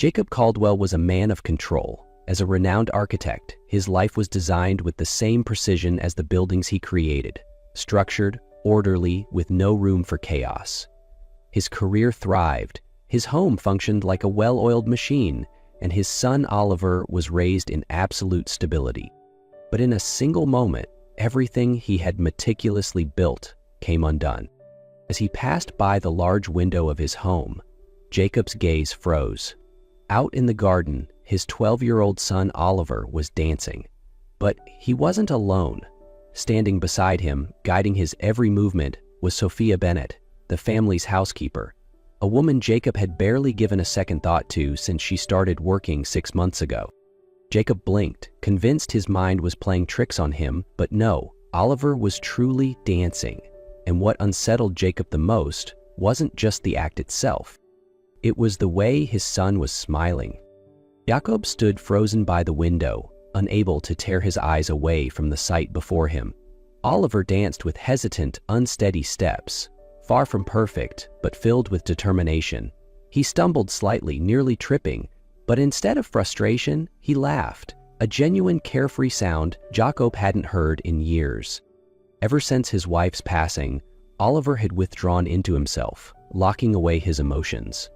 Jacob Caldwell was a man of control. As a renowned architect, his life was designed with the same precision as the buildings he created, structured, orderly, with no room for chaos. His career thrived, his home functioned like a well-oiled machine, and his son Oliver was raised in absolute stability. But in a single moment, everything he had meticulously built came undone. As he passed by the large window of his home, Jacob's gaze froze. Out in the garden, his 12-year-old son Oliver was dancing. But he wasn't alone. Standing beside him, guiding his every movement, was Sophia Bennett, the family's housekeeper, a woman Jacob had barely given a second thought to since she started working 6 months ago. Jacob blinked, convinced his mind was playing tricks on him, but no, Oliver was truly dancing. And what unsettled Jacob the most wasn't just the act itself. It was the way his son was smiling. Jacob stood frozen by the window, unable to tear his eyes away from the sight before him. Oliver danced with hesitant, unsteady steps, far from perfect, but filled with determination. He stumbled slightly, nearly tripping, but instead of frustration, he laughed, a genuine carefree sound Jacob hadn't heard in years. Ever since his wife's passing, Oliver had withdrawn into himself, locking away his emotions.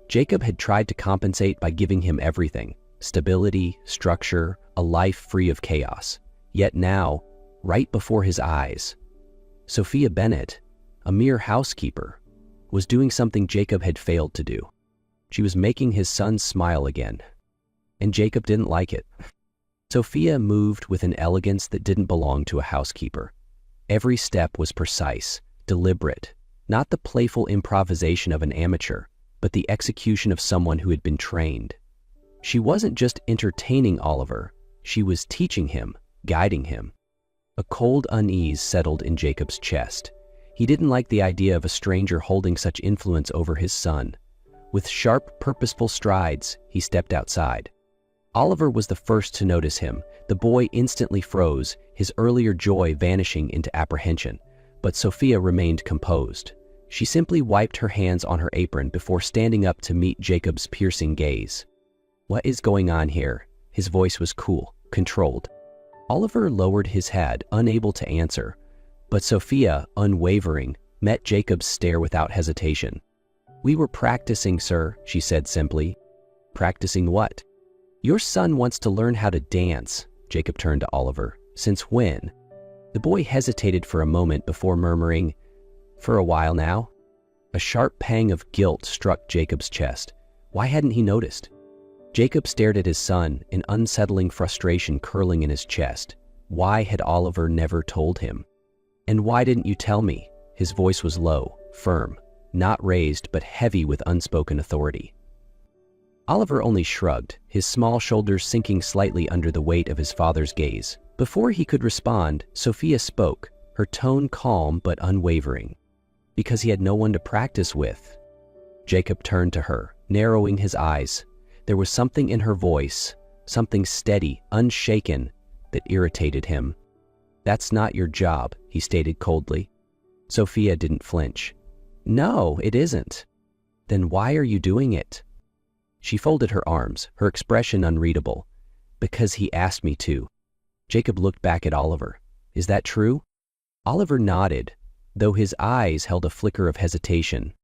Jacob had tried to compensate by giving him everything: stability, structure, a life free of chaos. Yet now, right before his eyes, Sophia Bennett, a mere housekeeper, was doing something Jacob had failed to do. She was making his son smile again. And Jacob didn't like it. Sophia moved with an elegance that didn't belong to a housekeeper. Every step was precise, deliberate, not the playful improvisation of an amateur, but the execution of someone who had been trained. She wasn't just entertaining Oliver, she was teaching him, guiding him. A cold unease settled in Jacob's chest. He didn't like the idea of a stranger holding such influence over his son. With sharp, purposeful strides, he stepped outside. Oliver was the first to notice him. The boy instantly froze, his earlier joy vanishing into apprehension. But Sophia remained composed. She simply wiped her hands on her apron before standing up to meet Jacob's piercing gaze. "What is going on here?" His voice was cool, controlled. Oliver lowered his head, unable to answer. But Sophia, unwavering, met Jacob's stare without hesitation. "We were practicing, sir," she said simply. "Practicing what?" "Your son wants to learn how to dance," Jacob turned to Oliver. "Since when?" The boy hesitated for a moment before murmuring, "For a while now." A sharp pang of guilt struck Jacob's chest. Why hadn't he noticed? Jacob stared at his son, an unsettling frustration curling in his chest. Why had Oliver never told him? "And why didn't you tell me?" His voice was low, firm, not raised but heavy with unspoken authority. Oliver only shrugged, his small shoulders sinking slightly under the weight of his father's gaze. Before he could respond, Sophia spoke, her tone calm but unwavering. "Because he had no one to practice with." Jacob turned to her, narrowing his eyes. There was something in her voice, something steady, unshaken, that irritated him. "That's not your job," he stated coldly. Sophia didn't flinch. "No, it isn't." "Then why are you doing it?" She folded her arms, her expression unreadable. "Because he asked me to." Jacob looked back at Oliver. "Is that true?" Oliver nodded, though his eyes held a flicker of hesitation.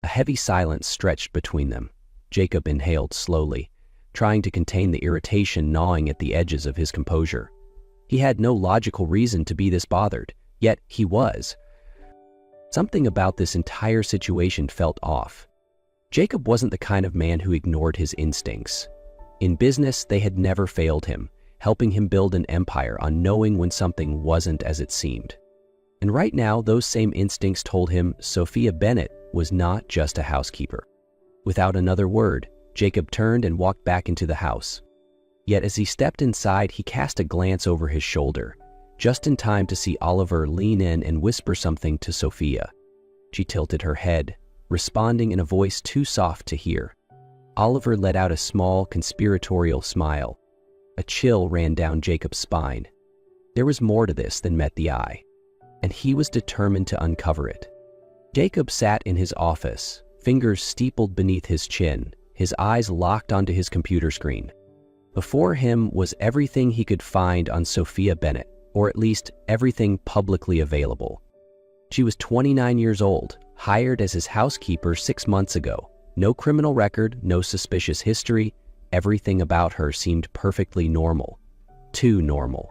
A heavy silence stretched between them. Jacob inhaled slowly, trying to contain the irritation gnawing at the edges of his composure. He had no logical reason to be this bothered, yet he was. Something about this entire situation felt off. Jacob wasn't the kind of man who ignored his instincts. In business, they had never failed him, helping him build an empire on knowing when something wasn't as it seemed. And right now, those same instincts told him Sophia Bennett was not just a housekeeper. Without another word, Jacob turned and walked back into the house. Yet as he stepped inside, he cast a glance over his shoulder, just in time to see Oliver lean in and whisper something to Sophia. She tilted her head, responding in a voice too soft to hear. Oliver let out a small, conspiratorial smile. A chill ran down Jacob's spine. There was more to this than met the eye, and he was determined to uncover it. Jacob sat in his office, fingers steepled beneath his chin, his eyes locked onto his computer screen. Before him was everything he could find on Sophia Bennett, or at least everything publicly available. She was 29 years old, hired as his housekeeper 6 months ago. No criminal record, no suspicious history. Everything about her seemed perfectly normal. Too normal.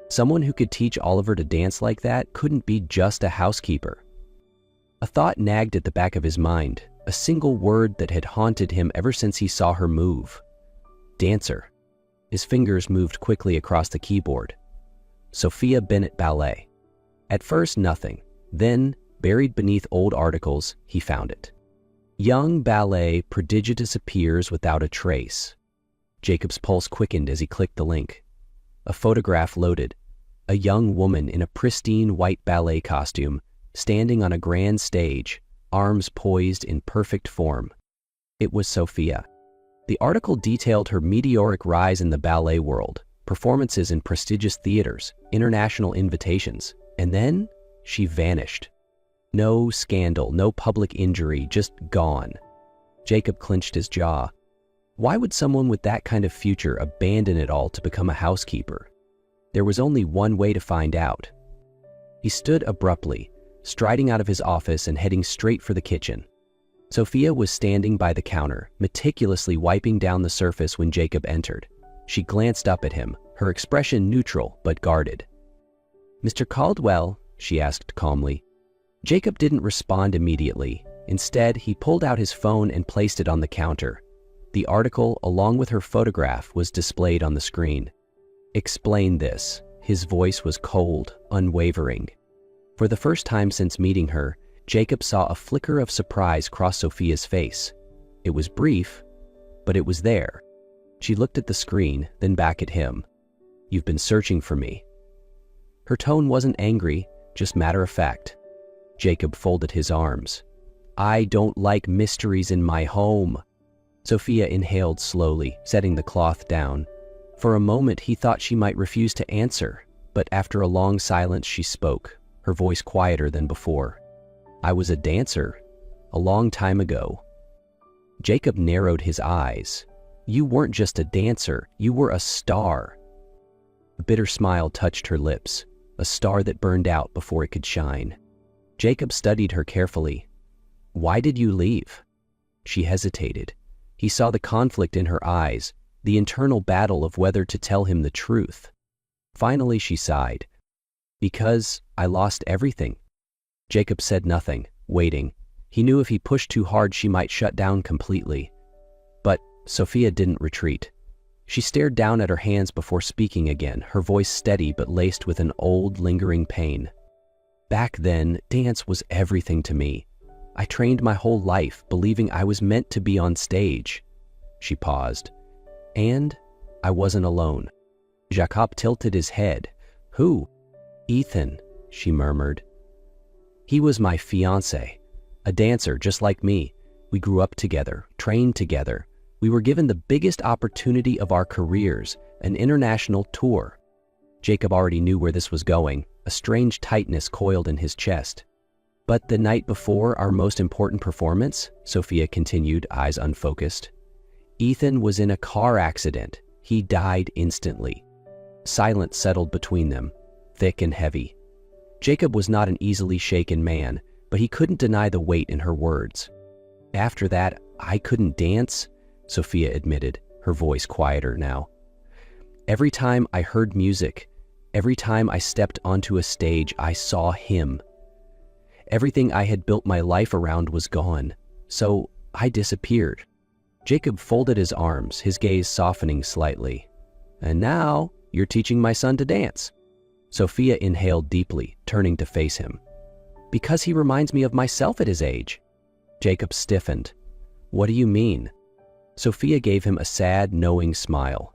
Someone who could teach Oliver to dance like that couldn't be just a housekeeper. A thought nagged at the back of his mind, a single word that had haunted him ever since he saw her move. Dancer. His fingers moved quickly across the keyboard. Sophia Bennett Ballet. At first, nothing. Then, buried beneath old articles, he found it. Young ballet prodigious appears without a trace. Jacob's pulse quickened as he clicked the link. A photograph loaded. A young woman in a pristine white ballet costume, standing on a grand stage, arms poised in perfect form. It was Sophia. The article detailed her meteoric rise in the ballet world, performances in prestigious theaters, international invitations, and then she vanished. No scandal, no public injury, just gone. Jacob clenched his jaw. Why would someone with that kind of future abandon it all to become a housekeeper? There was only one way to find out. He stood abruptly, striding out of his office and heading straight for the kitchen. Sophia was standing by the counter, meticulously wiping down the surface when Jacob entered. She glanced up at him, her expression neutral but guarded. "Mr. Caldwell?" she asked calmly. Jacob didn't respond immediately. Instead, he pulled out his phone and placed it on the counter. The article, along with her photograph, was displayed on the screen. "Explain this." His voice was cold, unwavering. For the first time since meeting her, Jacob saw a flicker of surprise cross Sophia's face. It was brief, but it was there. She looked at the screen, then back at him. "You've been searching for me." Her tone wasn't angry, just matter-of-fact. Jacob folded his arms. "I don't like mysteries in my home." Sophia inhaled slowly, setting the cloth down. For a moment he thought she might refuse to answer, but after a long silence she spoke, her voice quieter than before. "I was a dancer, a long time ago." Jacob narrowed his eyes. "You weren't just a dancer, you were a star." A bitter smile touched her lips, a star that burned out before it could shine. Jacob studied her carefully. "Why did you leave?" She hesitated. He saw the conflict in her eyes, the internal battle of whether to tell him the truth. Finally she sighed. "Because I lost everything." Jacob said nothing, waiting. He knew if he pushed too hard she might shut down completely. But Sophia didn't retreat. She stared down at her hands before speaking again, her voice steady but laced with an old, lingering pain. "Back then, dance was everything to me. I trained my whole life, believing I was meant to be on stage." She paused. "And I wasn't alone." Jacob tilted his head. "Who?" "Ethan," she murmured. "He was my fiancé, a dancer just like me. We grew up together, trained together. We were given the biggest opportunity of our careers, an international tour." Jacob already knew where this was going. A strange tightness coiled in his chest. "But the night before our most important performance," Sophia continued, eyes unfocused, "Ethan was in a car accident. He died instantly." Silence settled between them, thick and heavy. Jacob was not an easily shaken man, but he couldn't deny the weight in her words. "After that, I couldn't dance," Sophia admitted, her voice quieter now. "Every time I heard music, every time I stepped onto a stage, I saw him. Everything I had built my life around was gone, so I disappeared." Jacob folded his arms, his gaze softening slightly. "And now, you're teaching my son to dance." Sophia inhaled deeply, turning to face him. "Because he reminds me of myself at his age." Jacob stiffened. "What do you mean?" Sophia gave him a sad, knowing smile.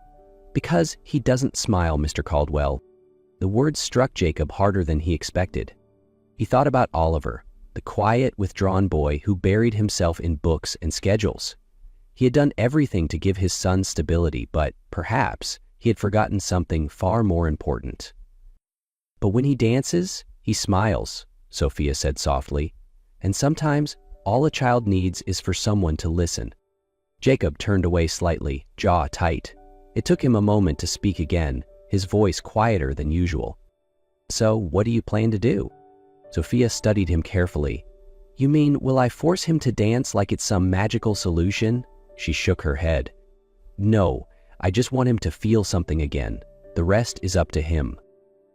"Because he doesn't smile, Mr. Caldwell." The words struck Jacob harder than he expected. He thought about Oliver, the quiet, withdrawn boy who buried himself in books and schedules. He had done everything to give his son stability, but perhaps he had forgotten something far more important. "But when he dances, he smiles," Sophia said softly. "And sometimes all a child needs is for someone to listen." Jacob turned away slightly, jaw tight. It took him a moment to speak again, his voice quieter than usual. "So, what do you plan to do?" Sophia studied him carefully. "You mean, will I force him to dance like it's some magical solution?" She shook her head. "No, I just want him to feel something again. The rest is up to him."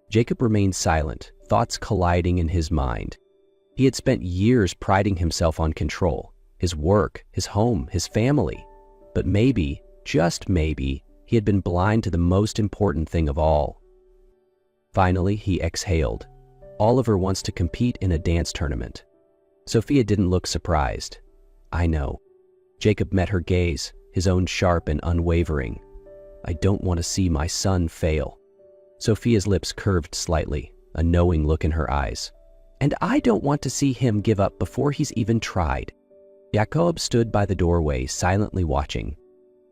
Jacob remained silent, thoughts colliding in his mind. He had spent years priding himself on control, his work, his home, his family. But maybe, just maybe, he had been blind to the most important thing of all. Finally, he exhaled. "Oliver wants to compete in a dance tournament." Sophia didn't look surprised. "I know." Jacob met her gaze, his own sharp and unwavering. "I don't want to see my son fail." Sophia's lips curved slightly, a knowing look in her eyes. "And I don't want to see him give up before he's even tried." Jacob stood by the doorway, silently watching.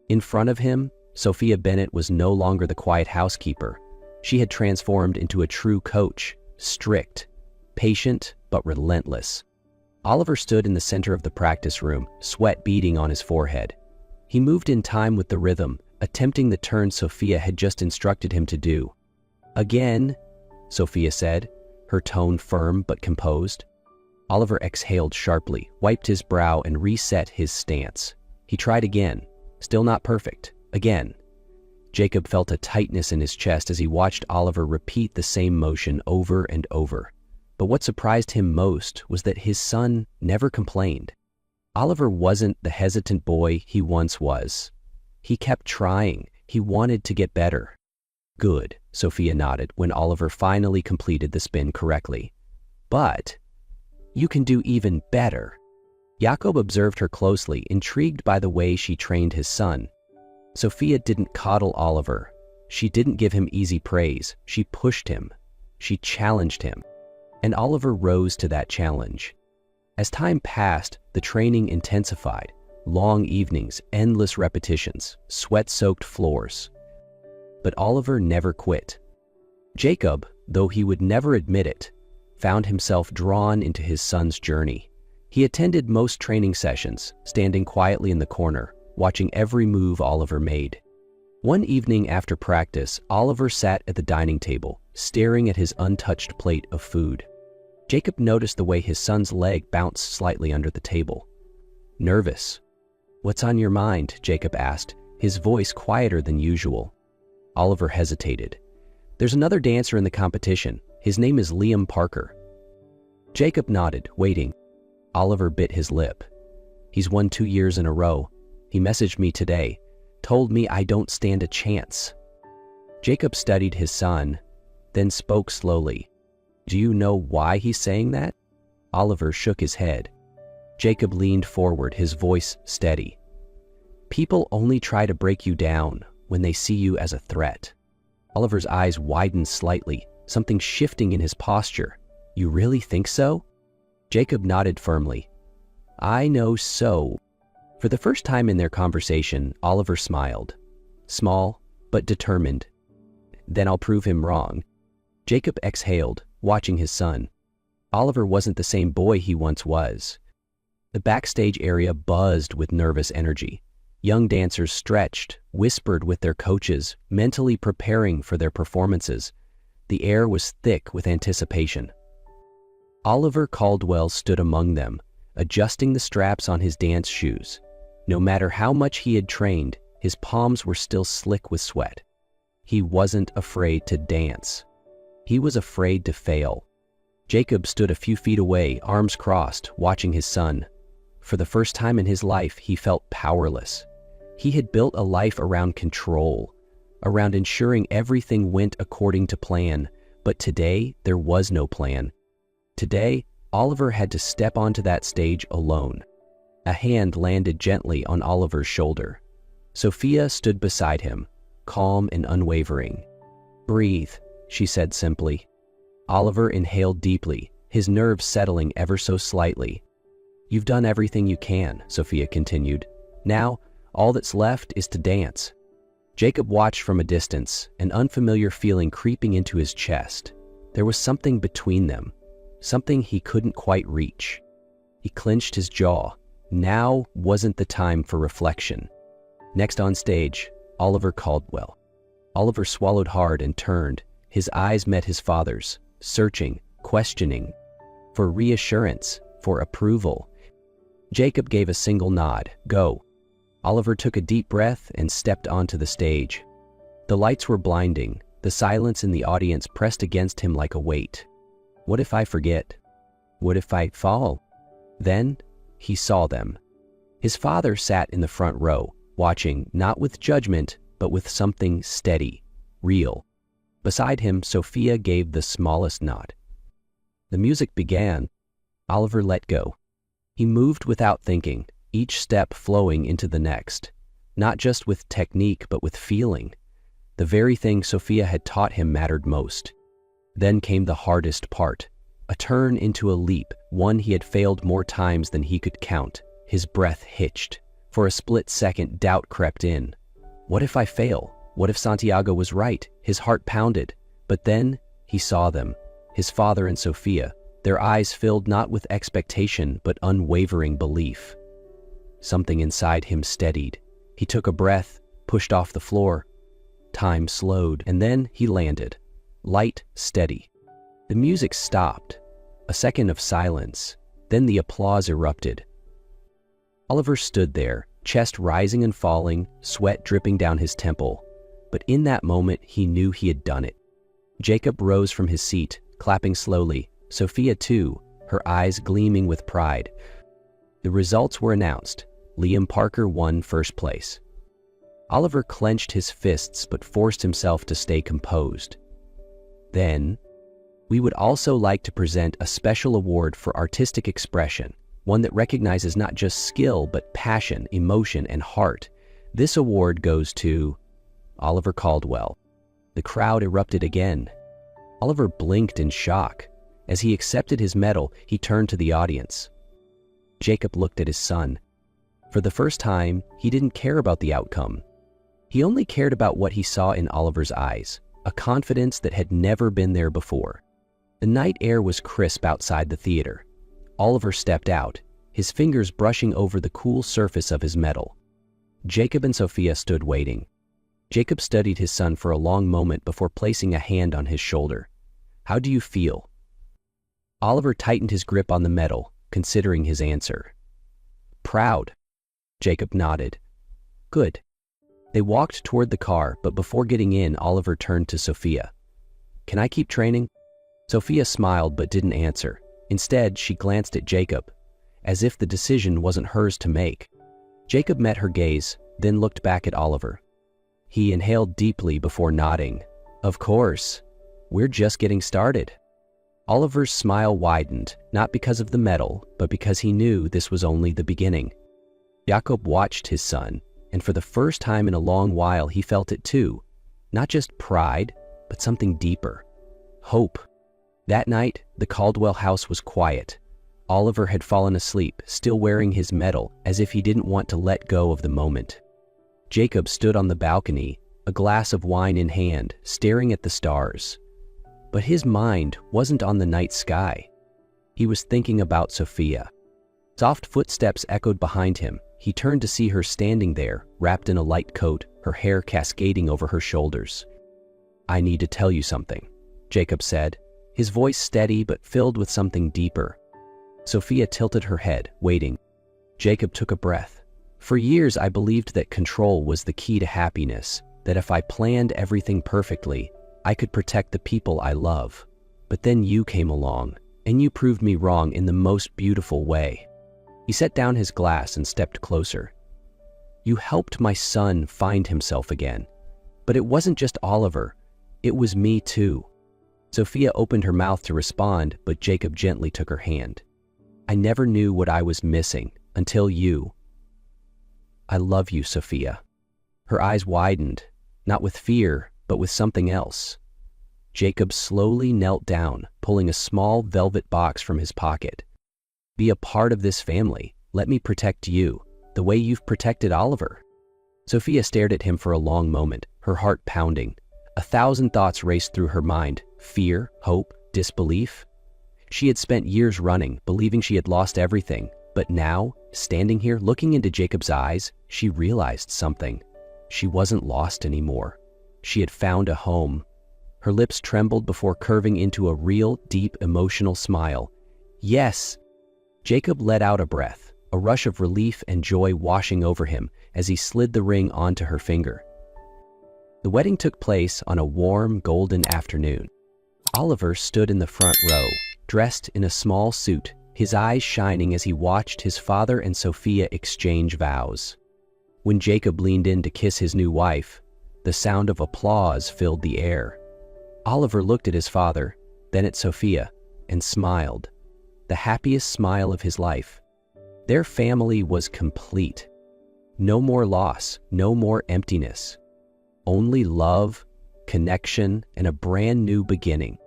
In front of him, Sophia Bennett was no longer the quiet housekeeper. She had transformed into a true coach, strict, patient, but relentless. Oliver stood in the center of the practice room, sweat beading on his forehead. He moved in time with the rhythm, attempting the turn Sophia had just instructed him to do. "Again," Sophia said, her tone firm but composed. Oliver exhaled sharply, wiped his brow, and reset his stance. He tried again. Still not perfect. Again. Jacob felt a tightness in his chest as he watched Oliver repeat the same motion over and over. But what surprised him most was that his son never complained. Oliver wasn't the hesitant boy he once was. He kept trying. He wanted to get better. "Good," Sophia nodded when Oliver finally completed the spin correctly. "But you can do even better." Jacob observed her closely, intrigued by the way she trained his son. Sophia didn't coddle Oliver. She didn't give him easy praise. She pushed him. She challenged him. And Oliver rose to that challenge. As time passed, the training intensified. Long evenings, endless repetitions, sweat-soaked floors. But Oliver never quit. Jacob, though he would never admit it, found himself drawn into his son's journey. He attended most training sessions, standing quietly in the corner, watching every move Oliver made. One evening after practice, Oliver sat at the dining table, staring at his untouched plate of food. Jacob noticed the way his son's leg bounced slightly under the table. "Nervous?" "What's on your mind?" Jacob asked, his voice quieter than usual. Oliver hesitated. "There's another dancer in the competition. His name is Liam Parker." Jacob nodded, waiting. Oliver bit his lip. "He's won 2 years in a row. He messaged me today, told me I don't stand a chance." Jacob studied his son, then spoke slowly. "Do you know why he's saying that?" Oliver shook his head. Jacob leaned forward, his voice steady. "People only try to break you down when they see you as a threat." Oliver's eyes widened slightly, something shifting in his posture. "You really think so?" Jacob nodded firmly. "I know so." For the first time in their conversation, Oliver smiled. Small, but determined. "Then I'll prove him wrong." Jacob exhaled, watching his son. Oliver wasn't the same boy he once was. The backstage area buzzed with nervous energy. Young dancers stretched, whispered with their coaches, mentally preparing for their performances. The air was thick with anticipation. Oliver Caldwell stood among them, adjusting the straps on his dance shoes. No matter how much he had trained, his palms were still slick with sweat. He wasn't afraid to dance. He was afraid to fail. Jacob stood a few feet away, arms crossed, watching his son. For the first time in his life, he felt powerless. He had built a life around control, around ensuring everything went according to plan, but today there was no plan. Today, Oliver had to step onto that stage alone. A hand landed gently on Oliver's shoulder. Sophia stood beside him, calm and unwavering. "Breathe," she said simply. Oliver inhaled deeply, his nerves settling ever so slightly. "You've done everything you can," Sophia continued. "Now, all that's left is to dance." Jacob watched from a distance, an unfamiliar feeling creeping into his chest. There was something between them, something he couldn't quite reach. He clenched his jaw, Now wasn't the time for reflection. Next on stage, Oliver Caldwell. Oliver swallowed hard and turned. His eyes met his father's, searching, questioning, for reassurance, for approval. Jacob gave a single nod. Go. Oliver took a deep breath and stepped onto the stage. The lights were blinding. The silence in the audience pressed against him like a weight. What if I forget? What if I fall? Then he saw them. His father sat in the front row, watching, not with judgment, but with something steady, real. Beside him, Sophia gave the smallest nod. The music began. Oliver let go. He moved without thinking, each step flowing into the next, not just with technique but with feeling. The very thing Sophia had taught him mattered most. Then came the hardest part, a turn into a leap, one he had failed more times than he could count. His breath hitched. For a split second, doubt crept in. What if I fail? What if Santiago was right? His heart pounded. But then he saw them, his father and Sophia, their eyes filled not with expectation but unwavering belief. Something inside him steadied. He took a breath, pushed off the floor. Time slowed, and then he landed. Light, steady. The music stopped. A second of silence. Then the applause erupted. Oliver stood there, chest rising and falling, sweat dripping down his temple. But in that moment, he knew he had done it. Jacob rose from his seat, clapping slowly. Sophia too, her eyes gleaming with pride. The results were announced. Liam Parker won first place. Oliver clenched his fists but forced himself to stay composed. Then, we would also like to present a special award for artistic expression, one that recognizes not just skill but passion, emotion, and heart. This award goes to Oliver Caldwell. The crowd erupted again. Oliver blinked in shock. As he accepted his medal, he turned to the audience. Jacob looked at his son. For the first time, he didn't care about the outcome. He only cared about what he saw in Oliver's eyes, a confidence that had never been there before. The night air was crisp outside the theater. Oliver stepped out, his fingers brushing over the cool surface of his medal. Jacob and Sophia stood waiting. Jacob studied his son for a long moment before placing a hand on his shoulder. How do you feel? Oliver tightened his grip on the medal, considering his answer. Proud. Jacob nodded. Good. They walked toward the car, but before getting in, Oliver turned to Sophia. Can I keep training? Sophia smiled but didn't answer. Instead, she glanced at Jacob, as if the decision wasn't hers to make. Jacob met her gaze, then looked back at Oliver. He inhaled deeply before nodding. Of course. We're just getting started. Oliver's smile widened, not because of the medal, but because he knew this was only the beginning. Jacob watched his son, and for the first time in a long while he felt it too. Not just pride, but something deeper. Hope. That night, the Caldwell house was quiet. Oliver had fallen asleep, still wearing his medal, as if he didn't want to let go of the moment. Jacob stood on the balcony, a glass of wine in hand, staring at the stars. But his mind wasn't on the night sky. He was thinking about Sophia. Soft footsteps echoed behind him. He turned to see her standing there, wrapped in a light coat, her hair cascading over her shoulders. I need to tell you something, Jacob said, his voice steady but filled with something deeper. Sophia tilted her head, waiting. Jacob took a breath. For years I believed that control was the key to happiness, that if I planned everything perfectly, I could protect the people I love. But then you came along, and you proved me wrong in the most beautiful way. He set down his glass and stepped closer. You helped my son find himself again. But it wasn't just Oliver, it was me too. Sophia opened her mouth to respond, but Jacob gently took her hand. I never knew what I was missing until you. I love you, Sophia. Her eyes widened, not with fear, but with something else. Jacob slowly knelt down, pulling a small velvet box from his pocket. Be a part of this family. Let me protect you, the way you've protected Oliver. Sophia stared at him for a long moment, her heart pounding. 1,000 thoughts raced through her mind. Fear, hope, disbelief. She had spent years running, believing she had lost everything. But now, standing here looking into Jacob's eyes, she realized something. She wasn't lost anymore. She had found a home. Her lips trembled before curving into a real, deep, emotional smile. Yes! Jacob let out a breath, a rush of relief and joy washing over him as he slid the ring onto her finger. The wedding took place on a warm, golden afternoon. Oliver stood in the front row, dressed in a small suit, his eyes shining as he watched his father and Sophia exchange vows. When Jacob leaned in to kiss his new wife, the sound of applause filled the air. Oliver looked at his father, then at Sophia, and smiled, the happiest smile of his life. Their family was complete. No more loss, no more emptiness. Only love, connection, and a brand new beginning.